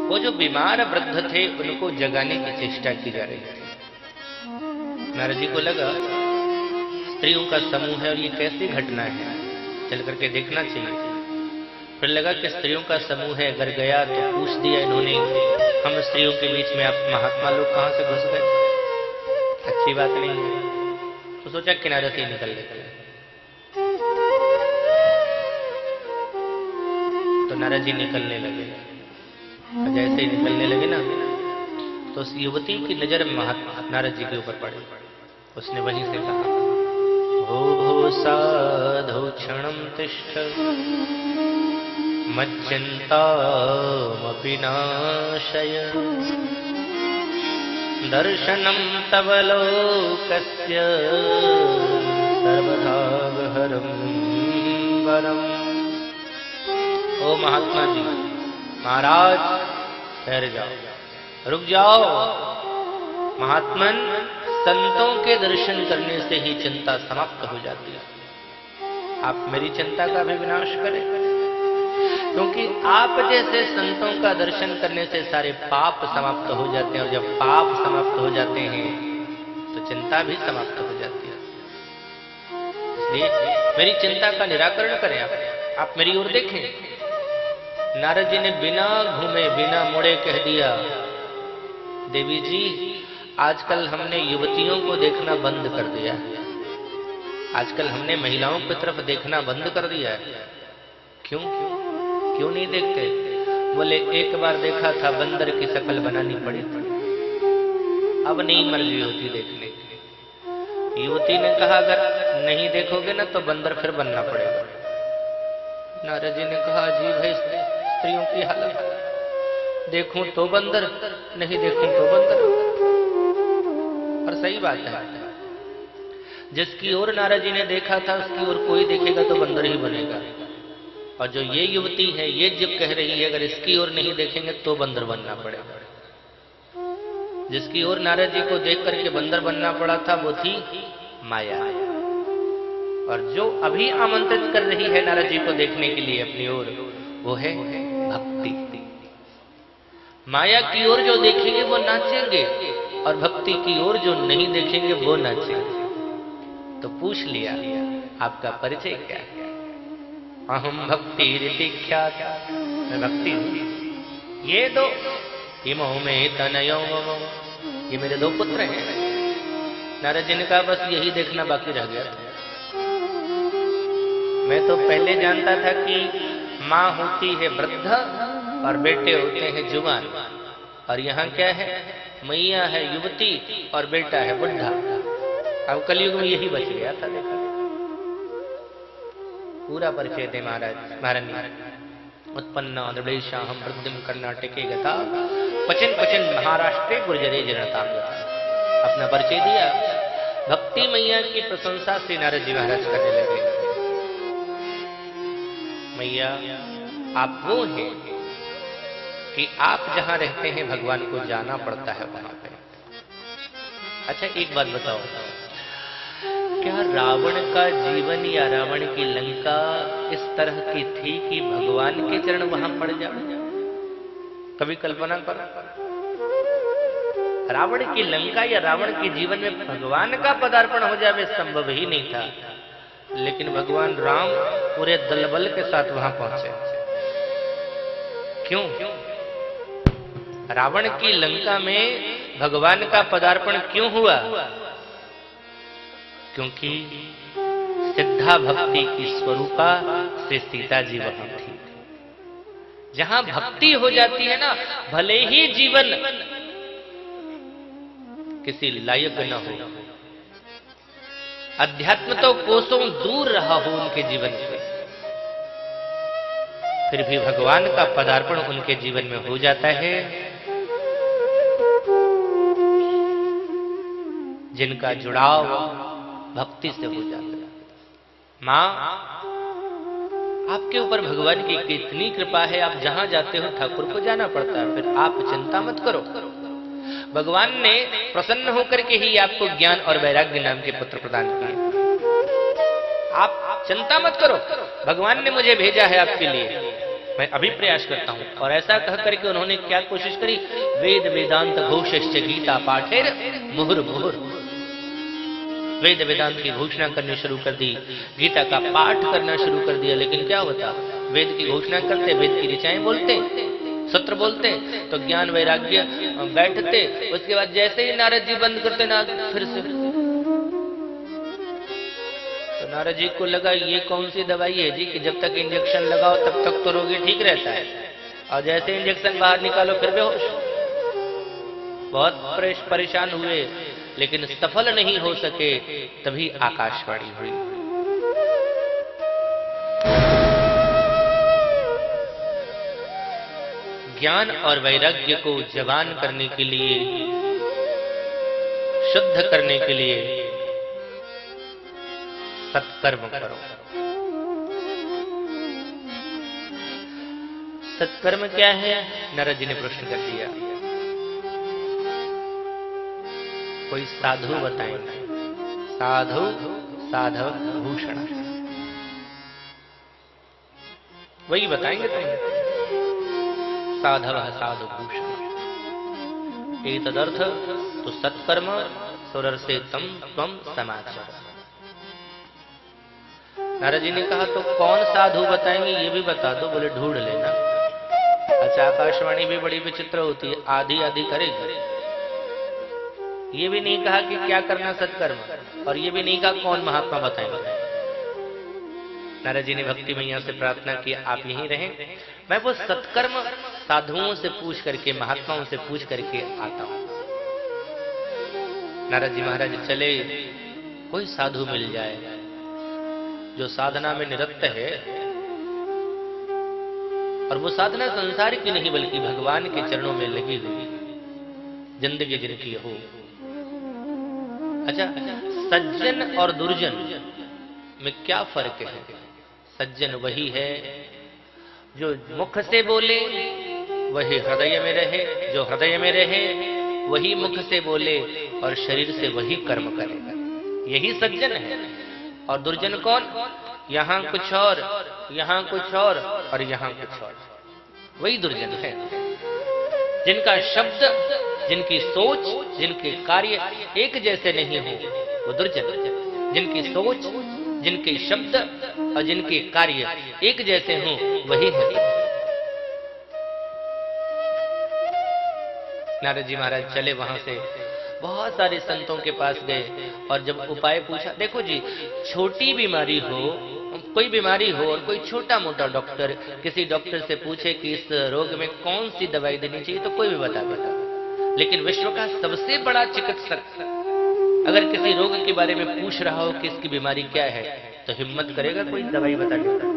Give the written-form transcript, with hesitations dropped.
वो जो बीमार वृद्ध थे उनको जगाने की चेष्टा की जा रही थी। नारद जी को लगा स्त्रियों का समूह है और ये कैसी घटना है, चल करके देखना चाहिए। फिर लगा कि स्त्रियों का समूह है, अगर गया तो पूछ दिया इन्होंने, हम स्त्रियों के बीच में आप महात्मा लोग कहां से घुस गए, अच्छी बात नहीं है। तो सोचा किनारे से निकल लेते हैं। तो नारद जी निकलने लगे। जैसे ही निकलने लगे ना, तो उस युवती की नजर महात्मा नारद जी के ऊपर पड़ी। उसने वहीं से कहा, भो भो साधो क्षणं तिष्ठ मच्चिन्तामपि नाशय दर्शनं तव लोकस्य सर्वभावहरं वरम्। ओ महात्मा जी, महाराज ठहर जाओ, रुक जाओ। महात्मन, संतों के दर्शन करने से ही चिंता समाप्त हो जाती है। आप मेरी चिंता का भी विनाश करें, क्योंकि आप जैसे संतों का दर्शन करने से सारे पाप समाप्त हो जाते हैं, और जब पाप समाप्त हो जाते हैं तो चिंता भी समाप्त हो जाती है। इसलिए मेरी चिंता का निराकरण करें। आप मेरी ओर देखें। नारद जी ने बिना घूमे बिना मुड़े कह दिया, देवी जी, आजकल हमने युवतियों को देखना बंद कर दिया है। आजकल हमने महिलाओं की तरफ देखना बंद कर दिया है। क्यों क्यों नहीं देखते? बोले, एक बार देखा था, बंदर की शक्ल बनानी पड़ी थी, अब नहीं मर्जी होती देखने की। युवती ने कहा, अगर नहीं देखोगे ना तो बंदर फिर बनना पड़ेगा। नारद जी ने कहा, जी भाई, स्त्रियों की हालत, देखूं तो बंदर, नहीं देखूं तो बंदर। और सही बात है, जिसकी ओर नारद जी ने देखा था उसकी ओर कोई देखेगा तो बंदर ही बनेगा। और जो ये युवती है, ये जब कह रही है, अगर इसकी ओर नहीं देखेंगे तो बंदर बनना पड़ेगा। जिसकी ओर नारद जी को देख करके बंदर बनना पड़ा था वो थी माया। और जो अभी आमंत्रित कर रही है नारद जी को देखने के लिए अपनी ओर, वो है भक्ति। माया की ओर जो देखेंगे वो नाचेंगे, और भक्ति की ओर जो नहीं देखेंगे वो नाचेंगे। तो पूछ लिया, आपका परिचय क्या है? अहम भक्ति रीति ख्यात, मैं भक्ति हूं। ये दो इमो में तनयो, ये मेरे दो पुत्र हैं। नारद जी ने कहा, बस यही देखना बाकी रह गया। मैं तो पहले जानता था कि माँ होती है वृद्ध और बेटे होते हैं जुवान, और यहाँ क्या है, मैया है युवती और बेटा है बुढ़ा। अब कलयुग में यही बच गया था। देखा, पूरा परिचय दे महाराज। उत्पन्न द्रविड़ेशाहं वृद्धिं कर्नाटके गता पचन पचन महाराष्ट्रे गुर्जरे जनता। अपना परिचय दिया। भक्ति मैया की प्रशंसा से नारद जी महाराज करने लगे। मैया, आप वो हैं कि आप जहां रहते हैं भगवान को जाना पड़ता है वहां पे। अच्छा, एक बात बताओ, क्या रावण का जीवन या रावण की लंका इस तरह की थी कि भगवान के चरण वहां पड़ जाओ? कभी कल्पना करो। रावण की लंका या रावण के जीवन में भगवान का पदार्पण हो जाए संभव ही नहीं था, लेकिन भगवान राम पूरे दलबल के साथ वहां पहुंचे। क्यों? रावण की लंका में भगवान का पदार्पण क्यों हुआ? क्योंकि सिद्धा भक्ति की स्वरूपा से सीता जी वहां थी। जहां भक्ति हो जाती है ना, भले ही जीवन किसी लायक न हो, अध्यात्म तो कोसों दूर रहा हो उनके जीवन से, फिर भी भगवान का पदार्पण उनके जीवन में हो जाता है। जिनका जुड़ाव भक्ति से हो जाता है। मां, आपके ऊपर भगवान की कितनी कृपा है, आप जहां जाते हो ठाकुर को जाना पड़ता है। फिर आप चिंता मत करो, भगवान ने प्रसन्न होकर के ही आपको ज्ञान और वैराग्य नाम के पुत्र प्रदान किए। आप चिंता मत करो, भगवान ने मुझे भेजा है आपके लिए। मैं अभी प्रयास करता हूं। और ऐसा कह करके उन्होंने क्या कोशिश करी, वेद वेदांत घोषश्च गीता पाठेर मुहुर मुहुर, वेद वेदांत की घोषणा करनी शुरू कर दी, गीता का पाठ करना शुरू कर दिया। लेकिन क्या होता, वेद की घोषणा करते, वेद की ऋचाएं बोलते, सत्र बोलते, तो ज्ञान वैराग्य बैठते, उसके बाद जैसे ही नारद जी बंद करते ना फिर से, तो नारद जी को लगा ये कौन सी दवाई है जी कि जब तक इंजेक्शन लगाओ तब तक तो रोगी ठीक रहता है, और जैसे इंजेक्शन बाहर निकालो फिर बेहोश। बहुत परेशान हुए, लेकिन सफल नहीं हो सके। तभी आकाशवाणी हुई। ज्ञान और वैराग्य को जवान करने के लिए, शुद्ध करने के लिए सत्कर्म करो। सत्कर्म क्या है, नारद जी ने प्रश्न कर दिया। कोई साधु बताएंगे, साधु साधव भूषण, वही बताएंगे तुम्हें, साधव साधु भूषण। एक तदर्थ तो सत्कर्म सुरर्षे तम त्वम समाचर। नारद जी ने कहा तो कौन साधु बताएंगे ये भी बता दो। बोले ढूंढ लेना। अच्छा, आकाशवाणी भी बड़ी विचित्र होती है, आधी आधी करेगी। ये भी नहीं कहा कि क्या करना सत्कर्म, और ये भी नहीं कहा कौन महात्मा बताएंगे। नारद जी ने भक्ति मैया से प्रार्थना की, आप यहीं रहें, मैं वो सत्कर्म साधुओं से पूछ करके, महात्माओं से पूछ करके आता हूं। नारद जी महाराज चले, कोई साधु मिल जाए जो साधना में निरत है, और वो साधना संसार की नहीं बल्कि भगवान के चरणों में लगी हुई जिंदगी जिनकी हो। अच्छा, सज्जन और दुर्जन में क्या फर्क है? सज्जन वही है जो मुख से बोले वही हृदय में रहे, जो हृदय में रहे वही मुख से बोले और शरीर से वही कर्म करेगा, यही सज्जन है। और दुर्जन कौन? यहां कुछ और, यहां कुछ और यहां कुछ और, वही दुर्जन है। जिनका शब्द, जिनकी सोच, जिनके कार्य एक जैसे नहीं हो वो दुर्जन। जिनकी सोच, जिनके शब्द और जिनके कार्य एक जैसे हों वही है। नारद जी महाराज चले, वहां से बहुत सारे संतों के पास गए और जब उपाय पूछा, देखो जी, छोटी बीमारी हो, कोई बीमारी हो और कोई छोटा मोटा डॉक्टर किसी डॉक्टर से पूछे कि इस रोग में कौन सी दवाई देनी चाहिए तो कोई भी बता देता, लेकिन विश्व का सबसे बड़ा चिकित्सक अगर किसी रोग के बारे में पूछ रहा हो कि इसकी बीमारी क्या है तो हिम्मत करेगा कोई दवाई बता देता?